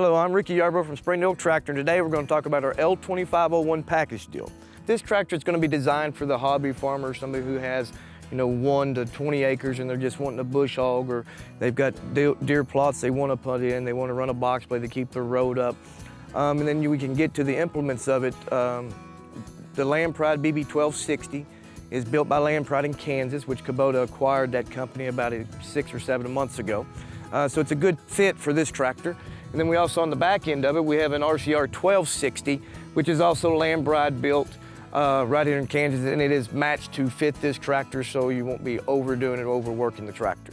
Hello, I'm Ricky Yarbrough from Untitled Tractor, and today we're going to talk about our L2501 package deal. This tractor is going to be designed for the hobby farmer, somebody who has 1 to 20 acres and they're just wanting a bush hog, or they've got deer plots they want to put in, they want to run a box blade to keep their road up. And then we can get to the implements of it. The Land Pride BB1260 is built by Land Pride in Kansas, which Kubota acquired that company about 6 or 7 months ago. So it's a good fit for this tractor. And then we also, on the back end of it, we have an RCR1260, which is also Land Pride built right here in Kansas, and it is matched to fit this tractor, so you won't be overdoing it, overworking the tractor.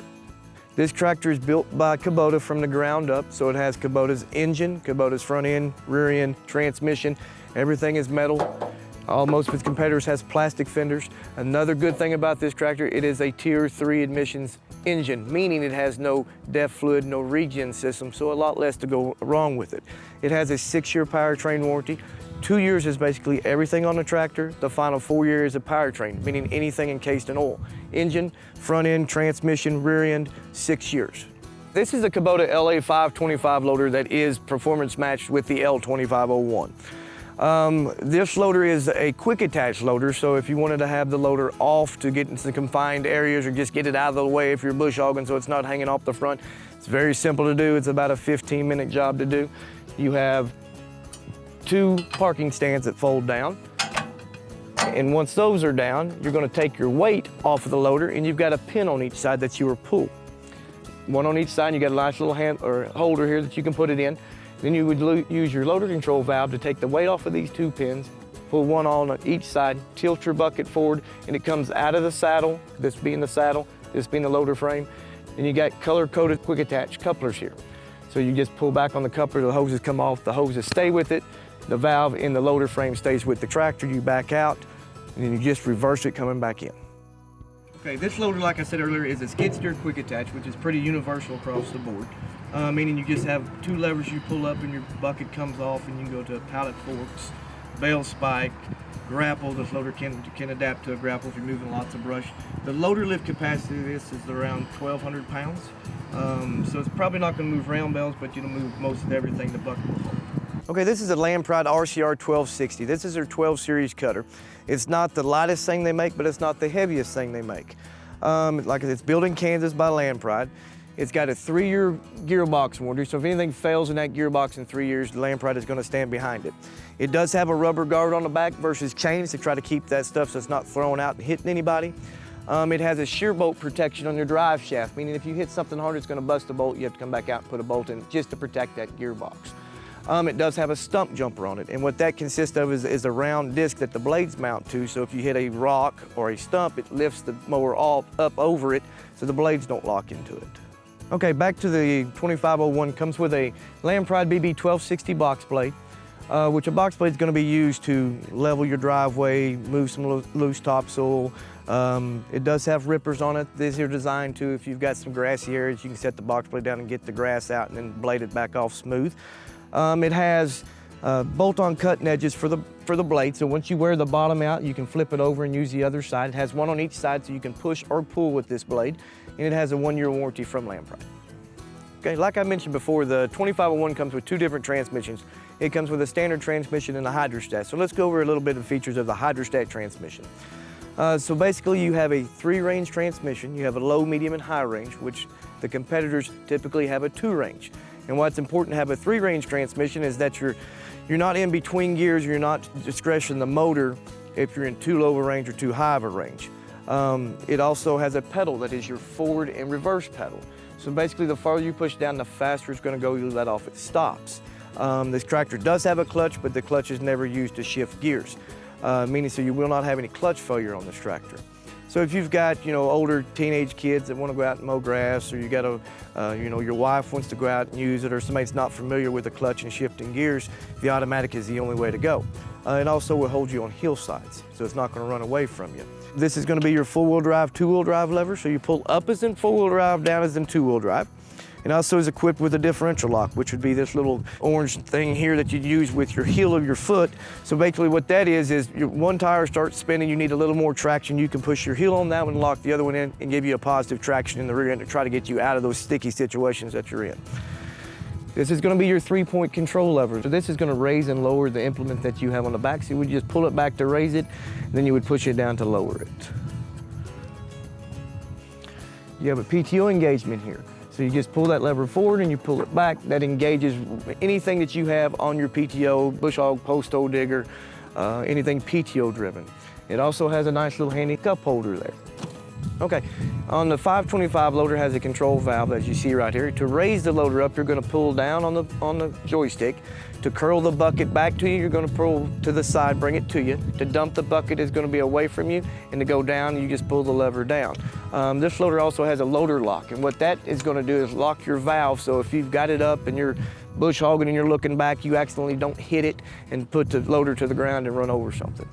This tractor is built by Kubota from the ground up, so it has Kubota's engine, Kubota's front end, rear end, transmission. Everything is metal. Most of its competitors has plastic fenders. Another good thing about this tractor, it is a Tier 3 emissions engine, meaning it has no DEF fluid, no regen system, so a lot less to go wrong with it. It has a 6-year powertrain warranty. 2 years is basically everything on the tractor. The final 4 years is a powertrain, meaning anything encased in oil. Engine, front end, transmission, rear end, 6 years. This is a Kubota LA525 loader that is performance matched with the L2501. This loader is a quick attach loader, so if you wanted to have the loader off to get into confined areas or just get it out of the way if you're bush hogging so it's not hanging off the front, it's very simple to do. It's about a 15-minute job to do. You have 2 parking stands that fold down, and once those are down, you're going to take your weight off of the loader, and you've got a pin on each side that's your pull. One on each side, and you got a nice little hand or holder here that you can put it in. Then you would use your loader control valve to take the weight off of these 2 pins, pull one on each side, tilt your bucket forward, and it comes out of the saddle, this being the saddle, this being the loader frame. And you got color-coded quick attach couplers here. So you just pull back on the coupler, the hoses come off, the hoses stay with it, the valve in the loader frame stays with the tractor, you back out, and then you just reverse it coming back in. Okay, this loader, like I said earlier, is a skid steer quick attach, which is pretty universal across the board. Meaning you just have 2 levers you pull up and your bucket comes off, and you can go to pallet forks, bale spike, grapple. This loader can adapt to a grapple if you're moving lots of brush. The loader lift capacity of this is around 1,200 pounds. So it's probably not going to move round bales, but it'll move most of everything the bucket will hold. Okay, this is a Land Pride RCR1260. This is their 12 series cutter. It's not the lightest thing they make, but it's not the heaviest thing they make. Like it's built in Kansas by Land Pride. It's got a 3-year gearbox warranty, so if anything fails in that gearbox in 3 years, Land Pride is going to stand behind it. It does have a rubber guard on the back versus chains to try to keep that stuff so it's not thrown out and hitting anybody. It has a shear bolt protection on your drive shaft, meaning if you hit something hard, it's going to bust a bolt. You have to come back out and put a bolt in just to protect that gearbox. It does have a Stumpjumper on it, and what that consists of is a round disc that the blades mount to, so if you hit a rock or a stump, it lifts the mower all up over it so the blades don't lock into it. Okay, back to the 2501, comes with a Land Pride BB1260 box blade, which a box blade is going to be used to level your driveway, move some loose topsoil. It does have rippers on it. These are designed to, if you've got some grassy areas, you can set the box blade down and get the grass out and then blade it back off smooth. It has bolt-on cutting edges for the blade, so once you wear the bottom out, you can flip it over and use the other side. It has one on each side so you can push or pull with this blade, and it has a 1-year warranty from Land Pride. Okay, like I mentioned before, the 2501 comes with 2 different transmissions. It comes with a standard transmission and a hydrostat. So let's go over a little bit of the features of the hydrostat transmission. So basically you have a 3-range transmission. You have a low, medium, and high range, which the competitors typically have a 2-range. And what's important to have a 3-range transmission is that you're not in between gears, you're not discretion the motor if you're in too low a range or too high of a range. It also has a pedal that is your forward and reverse pedal. So basically the farther you push down, the faster it's going to go, you let off, it stops. This tractor does have a clutch, but the clutch is never used to shift gears, meaning so you will not have any clutch failure on this tractor. So if you've got, older teenage kids that want to go out and mow grass, or you got your wife wants to go out and use it, or somebody's not familiar with the clutch and shifting gears, the automatic is the only way to go. It also will hold you on hillsides, so it's not going to run away from you. This is going to be your 4-wheel drive, 2-wheel drive lever, so you pull up as in 4-wheel drive, down as in 2-wheel drive. It also is equipped with a differential lock, which would be this little orange thing here that you'd use with your heel of your foot. So basically what that is your one tire starts spinning, you need a little more traction. You can push your heel on that one, lock the other one in, and give you a positive traction in the rear end to try to get you out of those sticky situations that you're in. This is going to be your 3-point control lever. So this is going to raise and lower the implement that you have on the back. So you would just pull it back to raise it, and then you would push it down to lower it. You have a PTO engagement here. So you just pull that lever forward and you pull it back. That engages anything that you have on your PTO, bush hog, post hole digger, anything PTO driven. It also has a nice little handy cup holder there. Okay, on the 525 loader has a control valve, as you see right here. To raise the loader up, you're going to pull down on the joystick. To curl the bucket back to you, you're going to pull to the side, bring it to you. To dump the bucket is going to be away from you, and to go down, you just pull the lever down. This loader also has a loader lock, and what that is going to do is lock your valve, so if you've got it up and you're bush hogging and you're looking back, you accidentally don't hit it and put the loader to the ground and run over something.